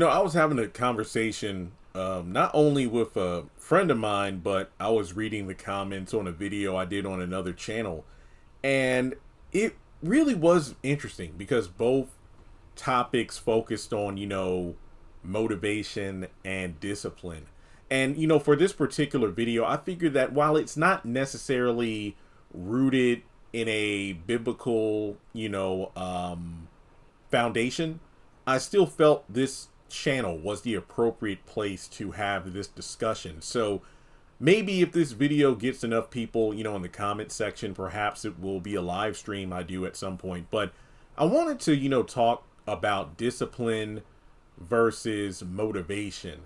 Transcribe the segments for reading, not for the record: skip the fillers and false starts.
I was having a conversation not only with a friend of mine, but I was reading the comments on a video I did on another channel. And it really was interesting because both topics focused on, motivation and discipline. And, for this particular video, I figured that while it's not necessarily rooted in a biblical, foundation, I still felt this channel was the appropriate place to have this discussion. So maybe if this video gets enough people, in the comment section, perhaps it will be a live stream I do at some point. But I wanted to, talk about discipline versus motivation.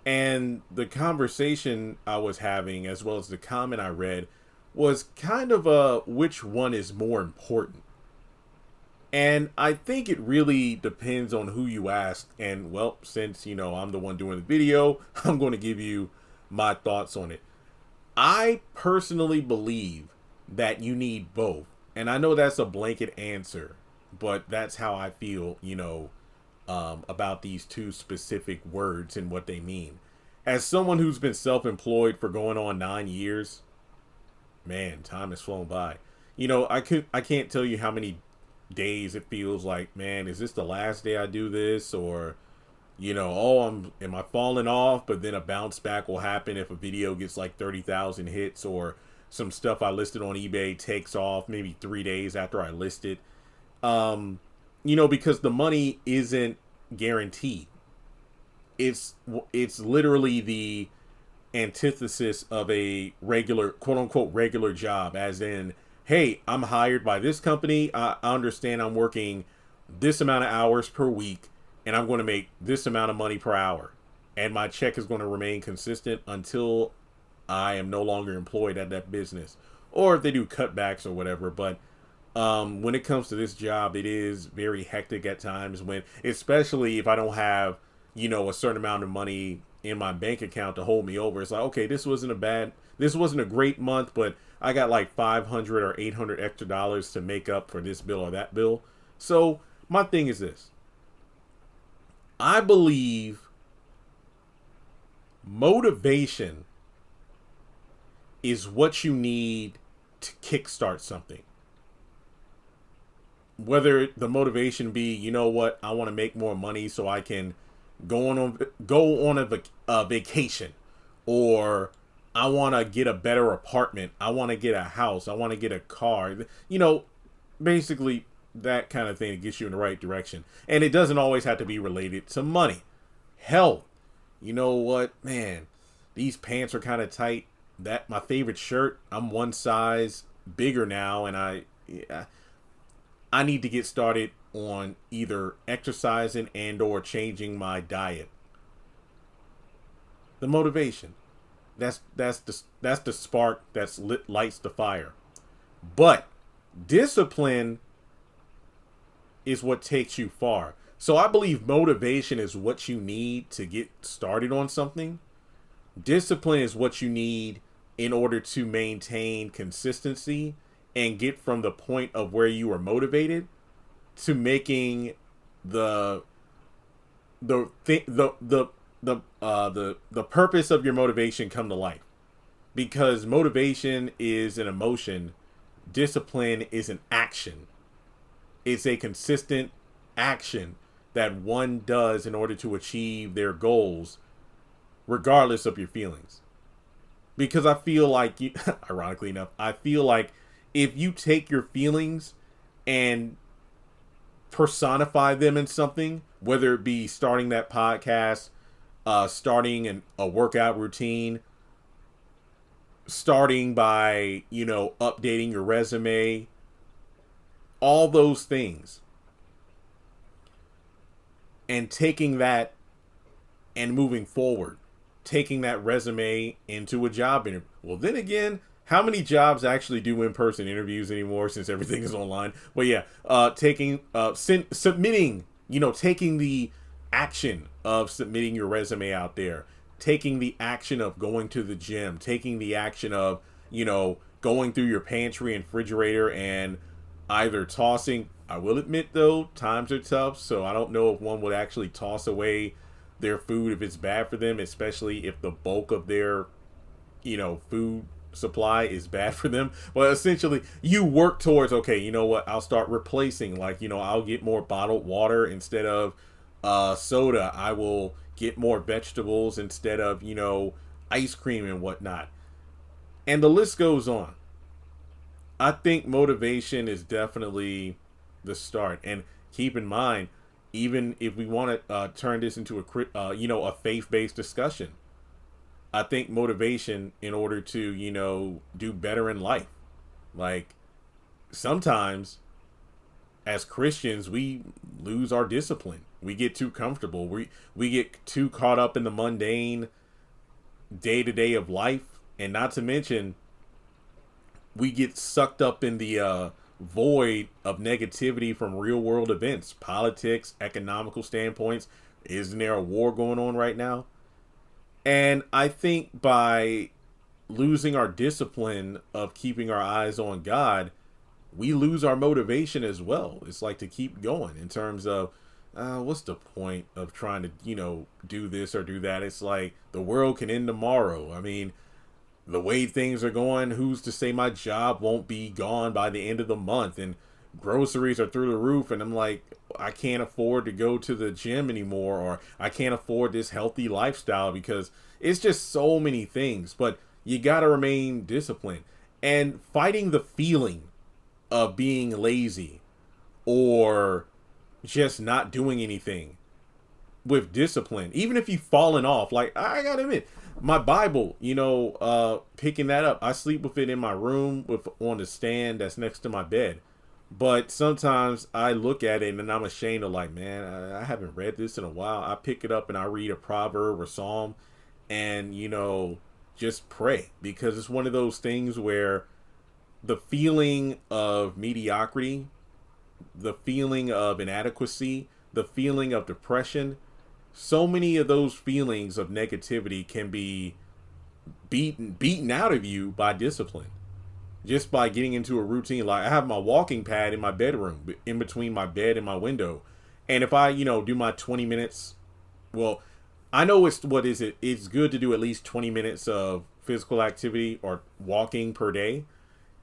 And the conversation I was having, as well as the comment I read, was kind of which one is more important. And I think it really depends on who you ask. And well, since, I'm the one doing the video, I'm going to give you my thoughts on it. I personally believe that you need both. And I know that's a blanket answer, but that's how I feel, about these two specific words and what they mean. As someone who's been self-employed for going on 9 years, man, time has flown by. I can't tell you how many days it feels like, man, is this the last day I do this? Or, am I falling off? But then a bounce back will happen if a video gets like 30,000 hits, or some stuff I listed on eBay takes off maybe 3 days after I list it. Because the money isn't guaranteed. It's literally the antithesis of a regular, quote unquote, regular job, as in, hey, I'm hired by this company. I understand I'm working this amount of hours per week, and I'm going to make this amount of money per hour. And my check is going to remain consistent until I am no longer employed at that business. Or if they do cutbacks or whatever. But when it comes to this job, it is very hectic at times, especially if I don't have, a certain amount of money in my bank account to hold me over. It's like, okay, this wasn't a great month, but I got like 500 or 800 extra dollars to make up for this bill or that bill. So my thing is this. I believe motivation is what you need to kickstart something. Whether the motivation be, I want to make more money so I can go on a vacation, or I want to get a better apartment, I want to get a house, I want to get a car, basically that kind of thing that gets you in the right direction. And it doesn't always have to be related to money. Health. You know what, man, these pants are kind of tight. That my favorite shirt, I'm one size bigger now, and I need to get started on either exercising and or changing my diet. The motivation. That's the spark that's lights the fire. But discipline is what takes you far. So I believe motivation is what you need to get started on something. Discipline is what you need in order to maintain consistency and get from the point of where you are motivated to making the purpose of your motivation come to life. Because motivation is an emotion, discipline is an action. It's a consistent action that one does in order to achieve their goals, regardless of your feelings. Because I feel like, ironically enough, I feel like if you take your feelings and personify them in something, whether it be starting that podcast, starting a workout routine, starting by, updating your resume, all those things, and taking that and moving forward, taking that resume into a job interview. Well, then again, how many jobs actually do in-person interviews anymore since everything is online? Well, yeah, submitting, taking the action of submitting your resume out there, taking the action of going to the gym, taking the action of, going through your pantry and refrigerator and either tossing I will admit though, times are tough, so I don't know if one would actually toss away their food if it's bad for them, especially if the bulk of their, food supply is bad for them. But essentially, you work towards, okay, you know what, I'll start replacing, like, I'll get more bottled water instead of soda. I will get more vegetables instead of, ice cream and whatnot. And the list goes on. I think motivation is definitely the start. And keep in mind, even if we want to turn this into a faith-based discussion, I think motivation in order to do better in life. Like, sometimes as Christians we lose our discipline. We get too comfortable. We get too caught up in the mundane day to day of life, and not to mention we get sucked up in the void of negativity from real world events, politics, economical standpoints. Isn't there a war going on right now? And I think by losing our discipline of keeping our eyes on God, we lose our motivation as well. It's like to keep going in terms of what's the point of trying to, do this or do that? It's like the world can end tomorrow. I mean, the way things are going, who's to say my job won't be gone by the end of the month? And groceries are through the roof, and I'm like, I can't afford to go to the gym anymore, or I can't afford this healthy lifestyle, because it's just so many things. But you got to remain disciplined and fighting the feeling of being lazy or just not doing anything with discipline. Even if you've fallen off, like, I gotta admit, my Bible, picking that up, I sleep with it in my room on the stand that's next to my bed. But sometimes I look at it and I'm ashamed of, like, man, I haven't read this in a while. I pick it up and I read a proverb or psalm and, just pray, because it's one of those things where the feeling of mediocrity, the feeling of inadequacy, the feeling of depression, so many of those feelings of negativity can be beaten out of you by discipline. Just by getting into a routine. Like, I have my walking pad in my bedroom, in between my bed and my window. And if I, do my 20 minutes, well, I know it's good to do at least 20 minutes of physical activity or walking per day.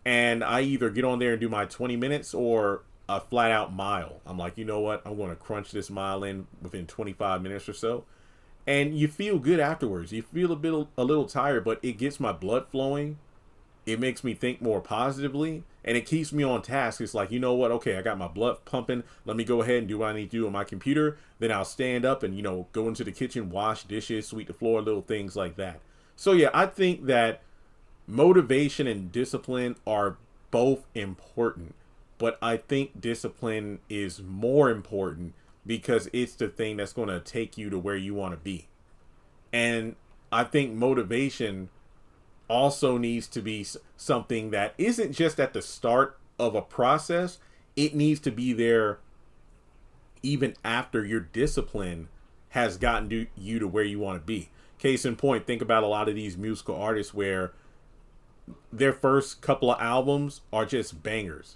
And I either get on there and do my 20 minutes or a flat out mile. I'm like, you know what? I'm going to crunch this mile in within 25 minutes or so. And you feel good afterwards. You feel a little tired, but it gets my blood flowing. It makes me think more positively, and it keeps me on task. It's like, you know what? Okay, I got my blood pumping. Let me go ahead and do what I need to do on my computer. Then I'll stand up and, go into the kitchen, wash dishes, sweep the floor, little things like that. So yeah, I think that motivation and discipline are both important, but I think discipline is more important because it's the thing that's going to take you to where you want to be. And I think motivation also needs to be something that isn't just at the start of a process. It needs to be there even after your discipline has gotten you to where you want to be. Case in point, think about a lot of these musical artists where their first couple of albums are just bangers.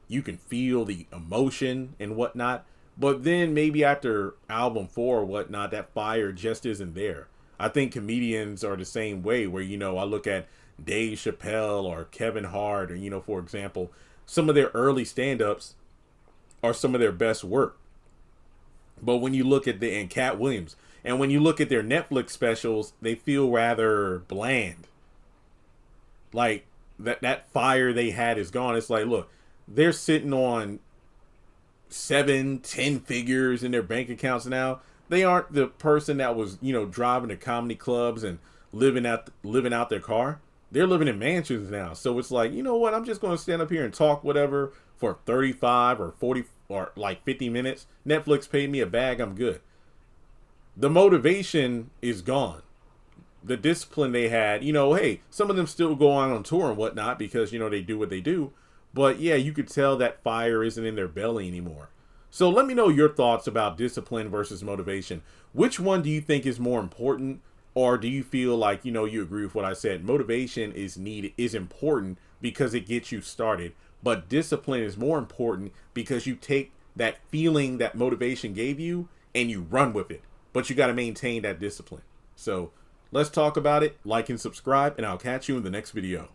You can feel the emotion and whatnot, but then maybe after album 4 or whatnot, that fire just isn't there. I think comedians are the same way, where, I look at Dave Chappelle or Kevin Hart, or, for example, some of their early stand-ups are some of their best work. But when you look at and Cat Williams, and when you look at their Netflix specials, they feel rather bland. Like that fire they had is gone. It's like, look, they're sitting on 7-10 figures in their bank accounts now. They aren't the person that was, driving to comedy clubs and living out their car. They're living in mansions now. So it's like, you know what? I'm just going to stand up here and talk whatever for 35 or 40 or like 50 minutes. Netflix paid me a bag. I'm good. The motivation is gone. The discipline they had, hey, some of them still go on tour and whatnot because, they do what they do. But yeah, you could tell that fire isn't in their belly anymore. So let me know your thoughts about discipline versus motivation. Which one do you think is more important? Or do you feel like, you agree with what I said? Motivation is important because it gets you started. but discipline is more important because you take that feeling that motivation gave you and you run with it. But you got to maintain that discipline. So let's talk about it. Like and subscribe, and I'll catch you in the next video.